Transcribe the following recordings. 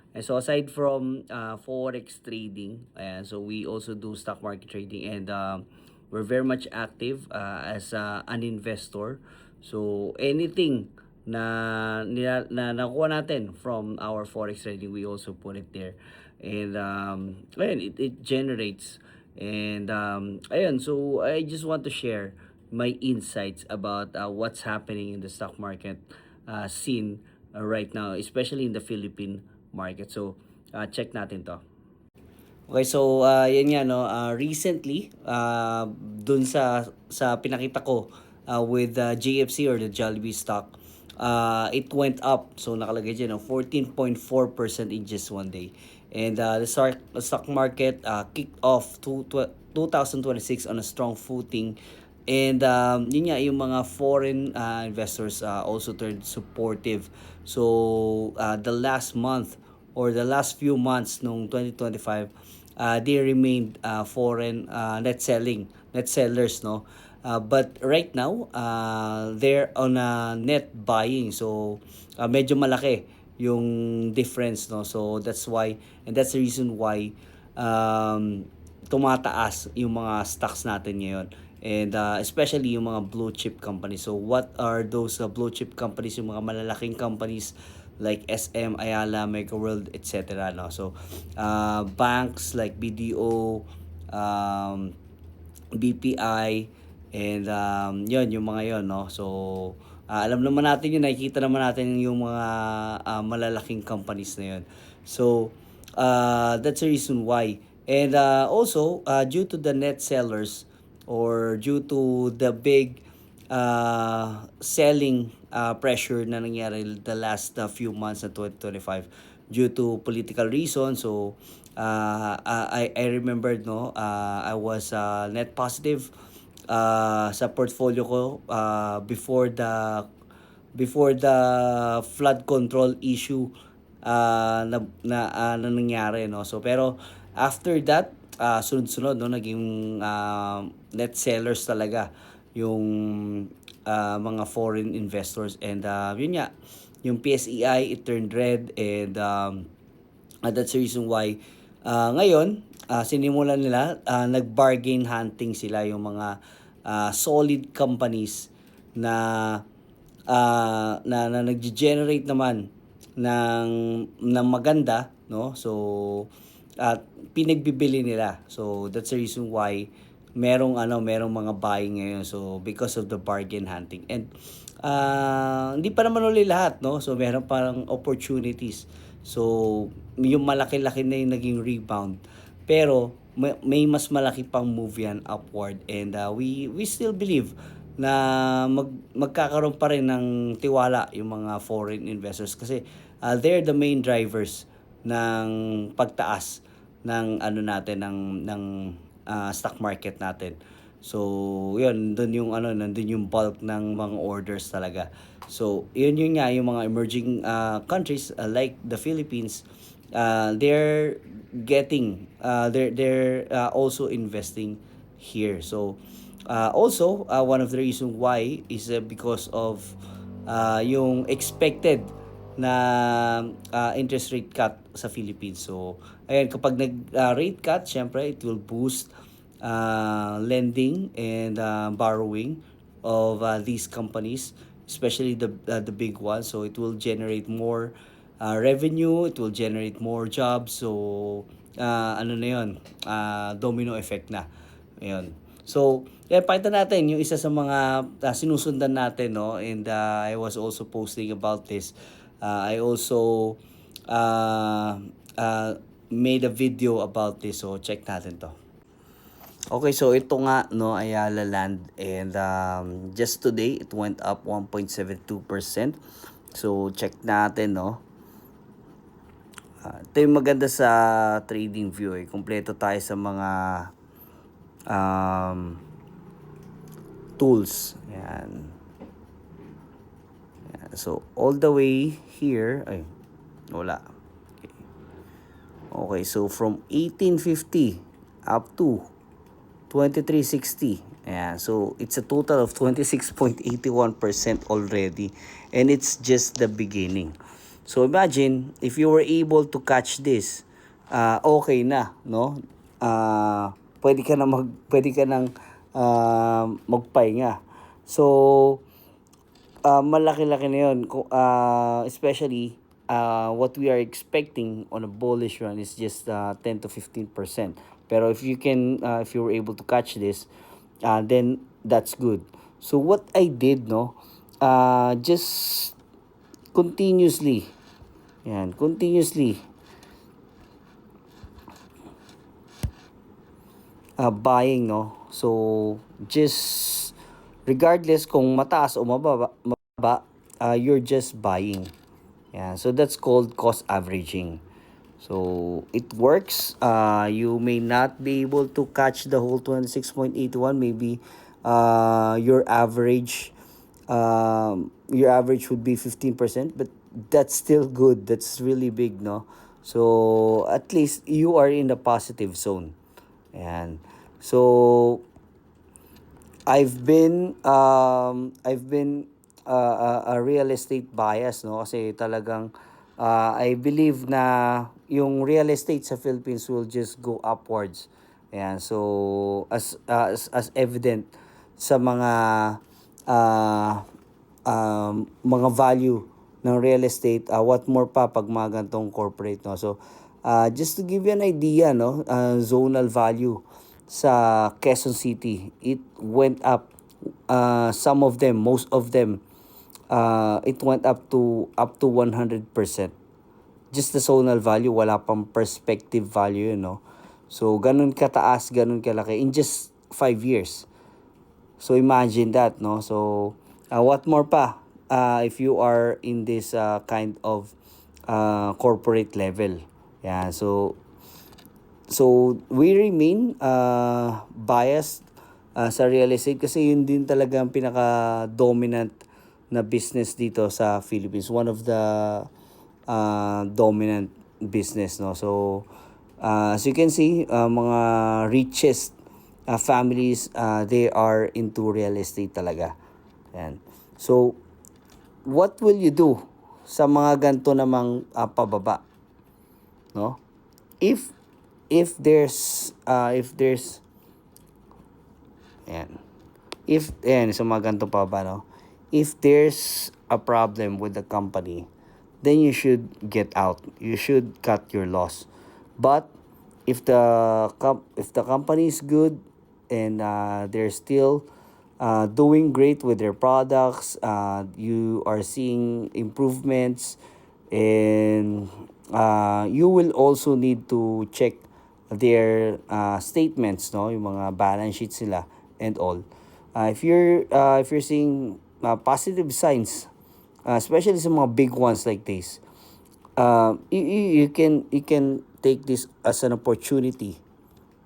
And so aside from forex trading, ayan, so we also do stock market trading, and we're very much active as an investor. So anything na nakuha natin from our forex trading, we also put it there. And ayun, it generates. And ayun, so I just want to share my insights about what's happening in the stock market scene right now, especially in the Philippine market. So check natin to. Okay, so yan nga no, recently dun sa pinakita ko with JFC or the Jollibee stock, it went up. So nakalagay diyan no, 14.4% in just one day. And the stock market kicked off 2026 on a strong footing. And yun nga, yung mga foreign investors also turned supportive. So the last month or the last few months nung 2025, they remained foreign net sellers, no. But right now, they're on a net buying. So medyo malaki yung difference, no. So that's why, and that's the reason why tumataas yung mga stocks natin ngayon. And especially yung mga blue chip companies. So what are those blue chip companies? Yung mga malalaking companies like SM, Ayala, Mega World, etc. No? So banks like BDO, BPI, and yun, yung mga yun, no? So alam naman natin yun, nakikita naman natin yung mga malalaking companies na yun. So that's the reason why. And also, due to the net sellers, or due to the big selling pressure na nangyari the last few months na 2025 due to political reasons. So I remembered, no, I was net positive sa portfolio ko before the flood control issue na nangyari, no. So pero after that, sunod-sunod, no, naging net sellers talaga yung mga foreign investors. And yun nga, yung PSEI, it turned red. And that's the reason why ngayon, sinimulan nila, nag-bargain hunting sila, yung mga solid companies na na nag-generate naman ng maganda, no. So at pinagbibili nila. So that's the reason why merong mga buying ngayon. So because of the bargain hunting. And hindi pa naman uli lahat, no. So meron parang opportunities. So yung malaki-laki na yung naging rebound. Pero may mas malaki pang move yan upward. And we still believe na magkakaroon pa rin ng tiwala yung mga foreign investors, kasi they're the main drivers ng pagtaas ng ano natin, ng stock market natin. So yun, nandun yung bulk ng mga orders talaga. So yun nga, yung mga emerging countries like the Philippines, they're also investing here. So also, one of the reasons why is because of yung expected na interest rate cut sa Philippines. So ayan, kapag nag rate cut, syempre it will boost lending and borrowing of these companies, especially the big ones. So it will generate more revenue, it will generate more jobs. So ano na yun, domino effect na. Ayun. So, pakita natin yung isa sa mga sinusundan natin, no? And I was also posting about this. I also made a video about this. So, check natin to. Okay, so ito nga, no, Ayala Land. And just today, it went up 1.72%. So, check natin, no. Ito yung maganda sa trading view, eh. Kompleto tayo sa mga tools. Yan. So, all the way here, ay, wala. Okay, so from 1850 up to 2360. Ayan, so it's a total of 26.81% already. And it's just the beginning. So imagine if you were able to catch this, okay na, no? Pwede ka nang magpahinga. So malaki-laki na yun. Especially, what we are expecting on a bullish run is just 10 to 15%. Pero if you were able to catch this, then that's good. So what I did, no, just continuously, continuously buying, no. So just regardless kung mataas o mababa, you're just buying. Yeah, so that's called cost averaging. So it works. You may not be able to catch the whole 26.81. Maybe your average would be 15%, but that's still good. That's really big, no? So at least you are in the positive zone. And so I've been a real estate bias, no, kasi talagang I believe na yung real estate sa Philippines will just go upwards. Ayan, so as evident sa mga value ng real estate, what more pa pag mga gantong corporate, no. So just to give you an idea, no, zonal value sa Quezon City, it went up, most of them, it went up to 100%. Just the zonal value, wala pang perspective value, so ganun kataas, ganun kalaki in just 5 years. So imagine that, no. So what more pa if you are in this kind of corporate level. Yeah, so we remain biased sa real estate kasi yun din talaga ang pinaka-dominant na business dito sa Philippines. One of the dominant business, no. So as you can see, mga richest families, they are into real estate talaga. Yan. So what will you do sa mga ganto namang pababa, no? If there's ayan. Ayan, sa mga ganito pa ba, no? If there's a problem with the company, then you should get out. You should cut your loss. But if the company is good and they're still doing great with their products, you are seeing improvements, and you will also need to check their statements, no, yung mga balance sheets sila and all. If you're seeing positive signs, especially sa mga big ones like this, you can take this as an opportunity,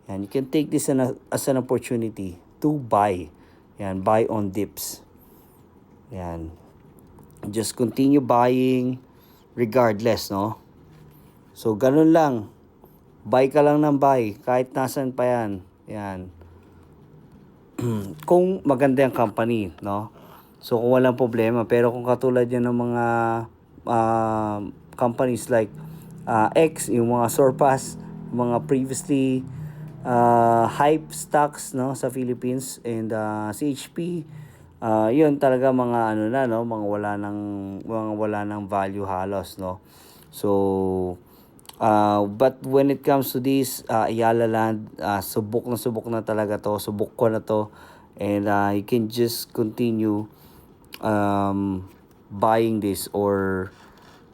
and you can take this as an opportunity to buy. Yan, buy on dips. Yan, just continue buying regardless, no. So ganun lang, buy ka lang ng buy kahit nasan pa yan. Yan, kung maganda yung company, no. So kung walang problema, pero kung katulad yan ng mga companies like X, yung mga Surpass, mga previously hype stocks, no, sa Philippines, and CHP, yun talaga mga ano na, no, mga wala ng value halos, no. So but when it comes to this Ayala Land, subok na talaga to, subok ko na to, and you can just continue buying this, or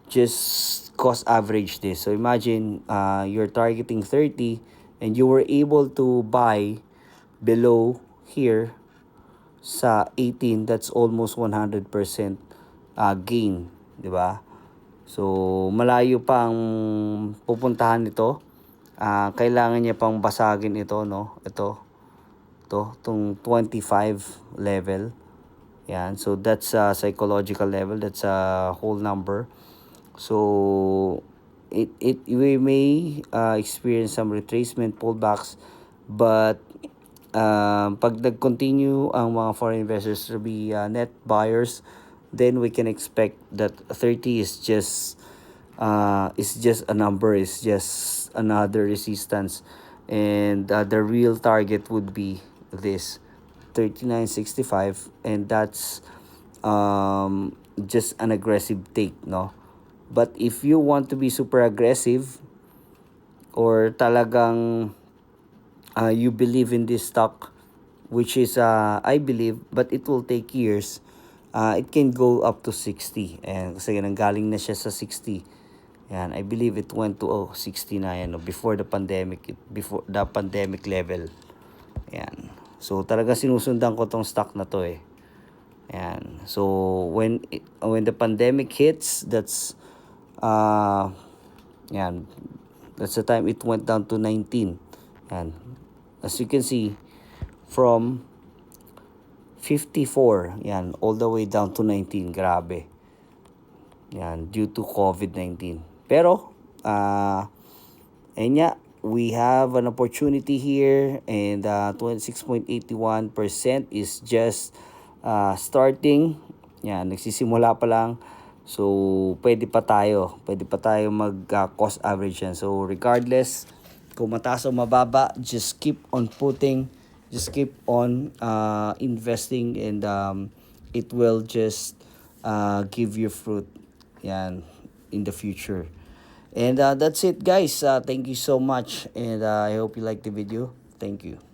just cost average this. So imagine you're targeting 30 and you were able to buy below here sa 18. That's almost 100% gain, di ba? So malayo pang pupuntahan nito. Kailangan niya pang basagin ito, no? Itong 25 level. Yan. So that's a psychological level. That's a whole number. So we may experience some retracement pullbacks, but pag nag-continue ang mga foreign investors to be net buyers, then we can expect that 30 is just is just a number, is just another resistance, and the real target would be this 39.65, and that's just an aggressive take, no? But if you want to be super aggressive, or talagang you believe in this stock, which is I believe, but it will take years, it can go up to 60. And kasi nanggaling na siya sa 60. Yan, I believe it went to 60 na yan, no, before the pandemic, before the pandemic level. Yan. So talaga sinusundan ko tong stock na to eh. Yan. So when the pandemic hits, yan, that's the time it went down to 19. Yan. As you can see, from 54, yan, all the way down to 19. Grabe. Yan, due to COVID-19. Pero, and yeah, we have an opportunity here, and 26.81% is just starting. Yan, nagsisimula pa lang. So, pwede pa tayo mag-cost average yan. So, regardless, kung mataas o mababa, just keep on investing, and it will just give you fruit yan in the future. And that's it, guys. Thank you so much, and I hope you like the video. Thank you.